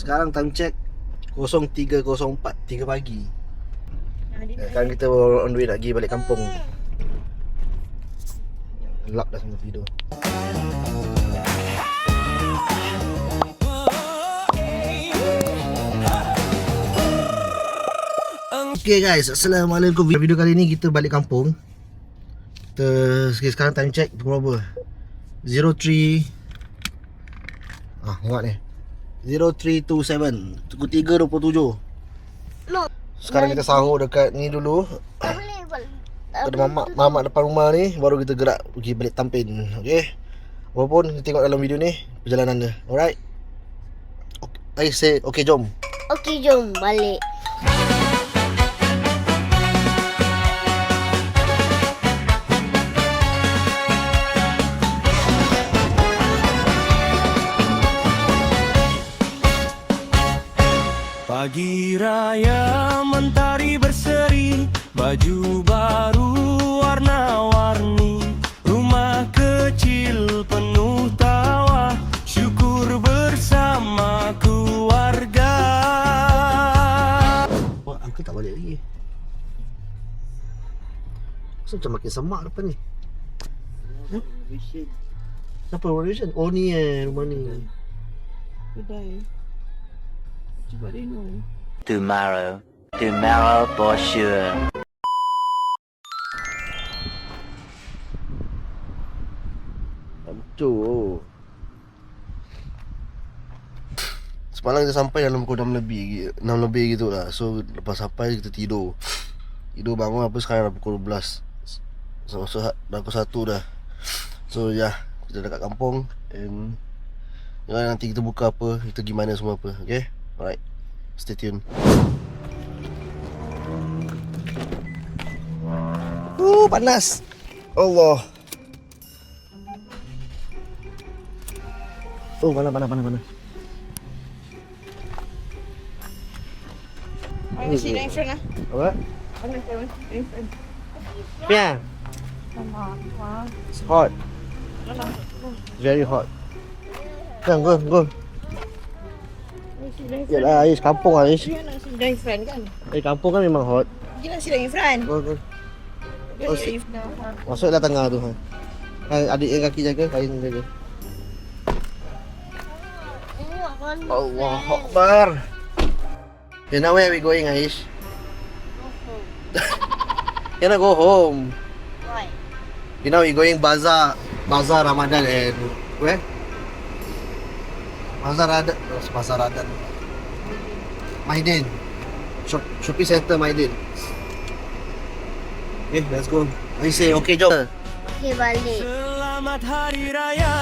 Sekarang time check 03.04 3 pagi. Sekarang kita on the way nak pergi balik kampung. Gelap dah semua tidur. Okay guys, Assalamualaikum. Video kali ni kita balik kampung. Sekarang time check pukul berapa? 03 ingat ni 0327 pukul 3.27. Sekarang kita sahur dekat ni dulu. Ada mamak depan rumah ni. Baru kita gerak pergi balik Tampin. Okay, apapun kita tengok dalam video ni perjalanan dia. Alright, I say okay, jom. Okey, jom balik. Pagi raya mentari berseri, baju baru warna-warni, rumah kecil penuh tawa, syukur bersama keluarga. Wah, uncle tak balik lagi. Kenapa macam makin semak depan ni? Kenapa renovation? Oh ni rumah ni. Kedai. Cuba reno. Tomorrow for sure. Hancur. Semalam kita sampai dalam pukul 6 lebih gitu lah. So lepas sampai kita tidur bangun apa sekarang dah pukul 12. So dah pukul 1 dah. So kita dekat kampung. And nanti kita buka apa, kita gimana semua apa. Okay, alright, stay tune. Panas. Allah. Oh, panas. I sit in front lah. Apa? I sit in front. Yeah. Wah. It's hot. Very hot. Go. Yalah, Ais, kampung lah, Ais. Dia nak sit in front kan? Kampung kan memang hot. Dia nak sit in front. Go. Dia sit in front. Masuklah tengah tu. Adik yang kaki jaga, kain jaga. Allahu Akbar. Okay, now where are we going, Aish? You go home. Why? You know, we're going Bazaar Ramadan and where? Bazaar Ramadan. Maidin. Shopping Center Maidin. Okay, let's go. I say, okay, jom. Okey, balik. Selamat Hari Raya.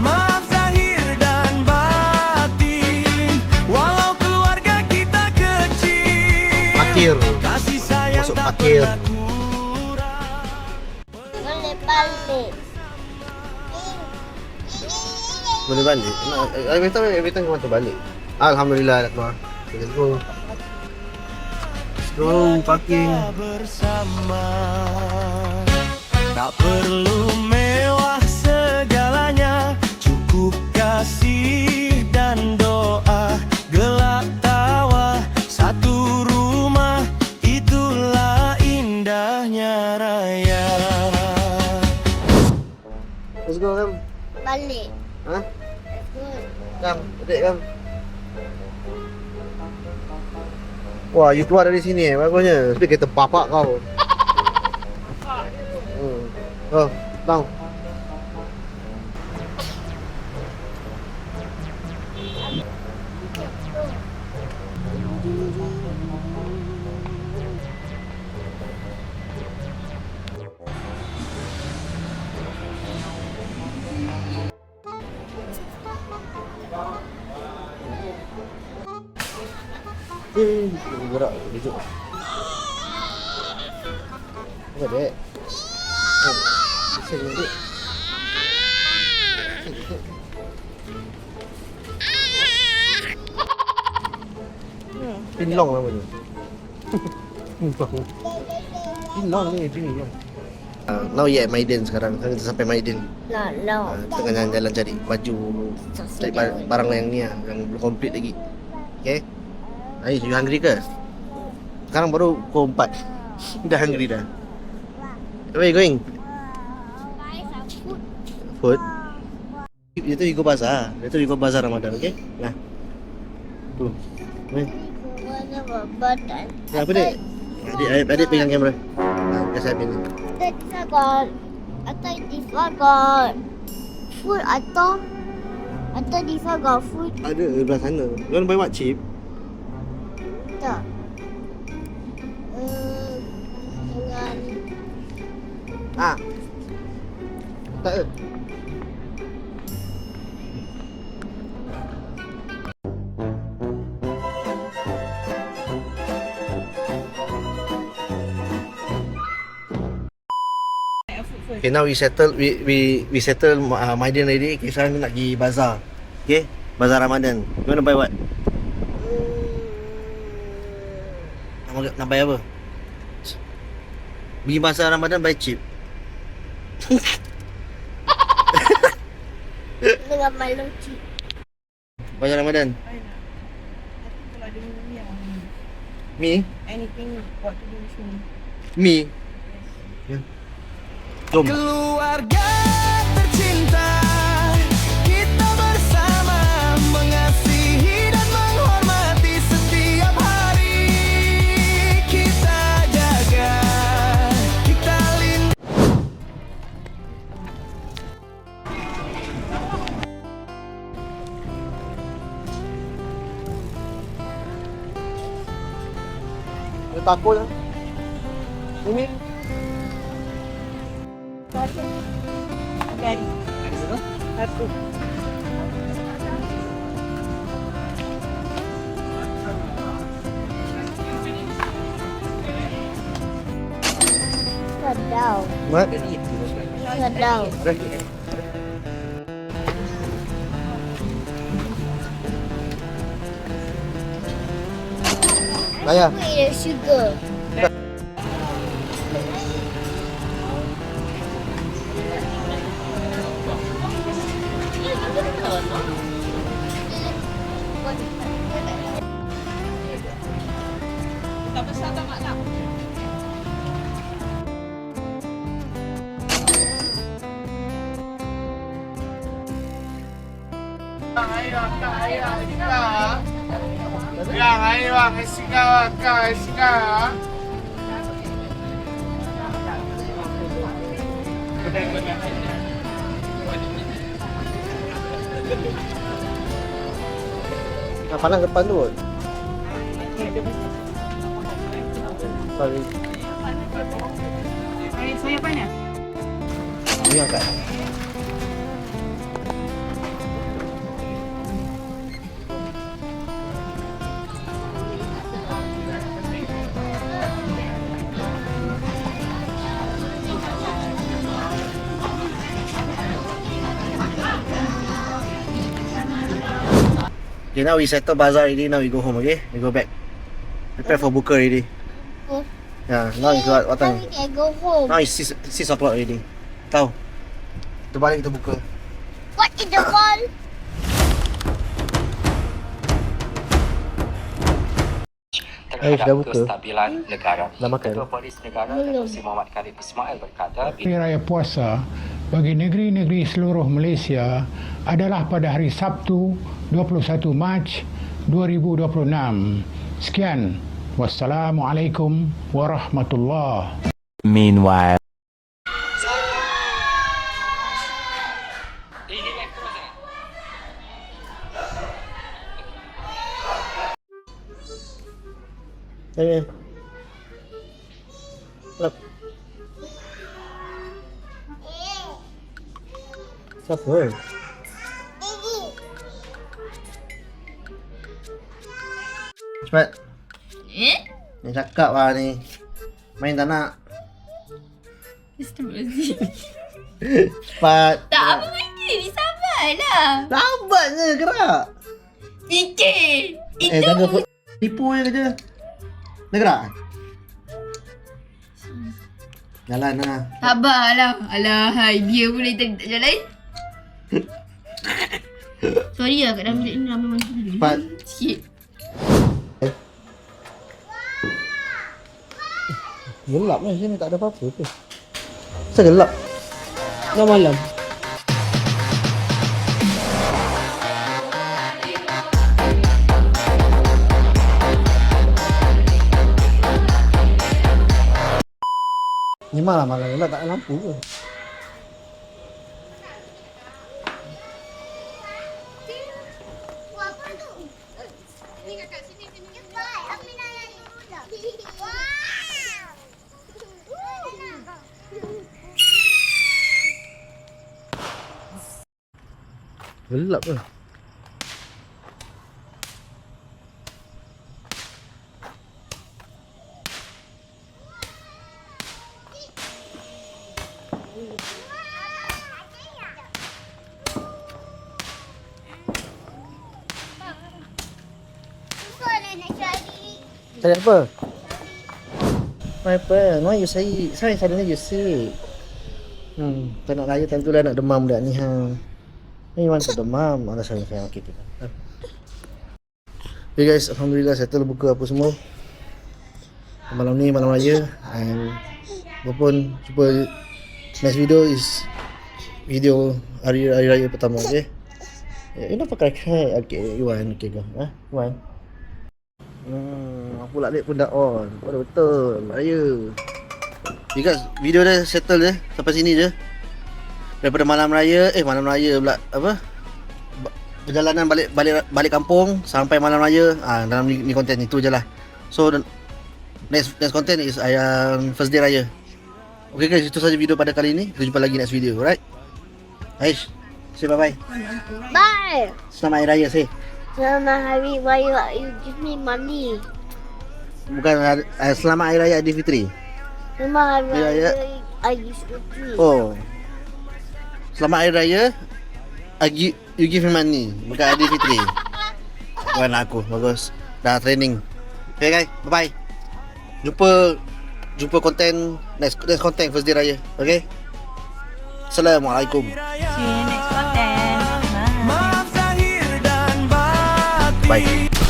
Maaf zahir dan batin, walau keluarga kita kecil. Parkir. Kasih sayang Masuk tak parkir. pernah kurang. Boleh balik. Boleh balik? Every time you want to balik. Alhamdulillah dah keluar. Okay, let's go. Let's go, parking. Bersama, tak perlu mewah segalanya, cukup kasih dan doa, gelak tawa satu rumah, itulah indahnya raya. Let's go, Kam. Balik. Ha? Let's go. Kam, adik Kam. Wah, you keluar dari sini bagusnya. Tapi kereta bapak kau. Oh, down. Gerak, duduk. Apa dek? Sini dek. Pinlong nama dia. Pinlong ni, Pinlong. Now you at Maiden sekarang. Sekarang kita sampai Maiden. No. Tengah jalan-jalan cari baju, cari barang yang ni lah, yang belum complete lagi. Okay? Ais, you hungry ke? Sekarang baru pukul 4. Dah hungry dah. Where you going? Buy some food. Food? Itu you go bazar. Itu you go bazar Ramadan, okay? Nah. Tu. Weh. Button. Ya, apa dia? Adik pegang kamera. Nah, biar saya pilih. This one got. I thought this one got food. I thought this one got food. Ada belah sana. You want buy what chip? Tak. Dengan Ah. Tak ada. Okay, now we settle Maiden already. Okay, sekarang kita nak pergi bazar. Okay, bazar Ramadan. You want to buy what? Nak buy apa? Pergi bazar Ramadan buy chip. dengan malu cik. Bazar Ramadan. I nak. Tapi kalau ada ni yang Me? anything what to do with me. Me? Yeah. Jom. Keluarga tercinta, kita bersama mengasihi dan menghormati setiap hari. Kita jaga, kita lindungi. Dia takut lah. Ini Dari. Satu. Sedap. what? Sedap. Bayar. Wait, sugar. Tak besar tak mak tak? Nak panas depan tu kot. Sorry. Saya panas? Ni angkat. Okay, now we settle bazaar already. Now we go home, okay? We go back. Prepare for buka already. Oh. Yeah, now it's what time? Now we can go home. Now it's 6 o'clock already. Tahu? Kita balik kita buka. What is the wall? Dah buka. Kestabilan negara. Dah makan. Ketua Polis Negara Datuk Seri Muhammad Khalid Ismail berkata, Hari Raya Puasa bagi negeri-negeri seluruh Malaysia adalah pada hari Sabtu 21 Mac 2026. Sekian. Wassalamualaikum warahmatullahi. Meanwhile. Ini. Lep. Siapa? Cepat. Ni cakap lah ni. Main tak nak. Cepat. Tak apa benda ni, sabarlah. Lambatnya gerak. Fikir. Itu Jaga tipu je kerja. Dah gerak? Jalan lah. Sabarlah. Alah, hai. Dia boleh tadi tak jalan. Sorry lah kat dalam bilik ni ramai mandi dulu. Cepat. Sikit. Gelap ni sini, tak ada apa-apa ke? Kenapa gelap? Dah malam. Ni malam-malam gelap, tak ada lampu ke? Gelap ke? Cari apa? Apa? No, you say, suddenly you sick. Tak nak raya tentu dah nak demam dah ni ha. Ni want to demam. Ada sayang okey kita. Okay guys, alhamdulillah settle buka apa semua. Malam ni malam raya and walaupun cuba next video is video hari raya pertama okey. You nak pakai kai? Okay, you want okay ke? Ha? You want? Apa lalik pun dah on. Betul, raya. Okay guys, video dah settle je sampai sini je. Daripada malam raya pula apa? Perjalanan balik kampung sampai malam raya. Dalam ni konten itu je lah. So next content is first day raya. Okay guys, itu saja video pada kali ini. Kita jumpa lagi next video, alright? Aish, say bye bye. Bye. Selamat Hari Raya, say. Selamat Hari Raya. You give me money. Bukan Selamat Hari Raya Aidilfitri. Selamat Hari Ya, ya. Raya. Aidilfitri. Oh. Selamat Hari Raya. You give me money. Bukan Aidilfitri. Bukan aku. Bagus. Dah training. Okay guys, bye bye. Jumpa konten next content first day raya. Okay. Assalamualaikum. See you next content. Bye. Maaf zahir dan batin. Bye.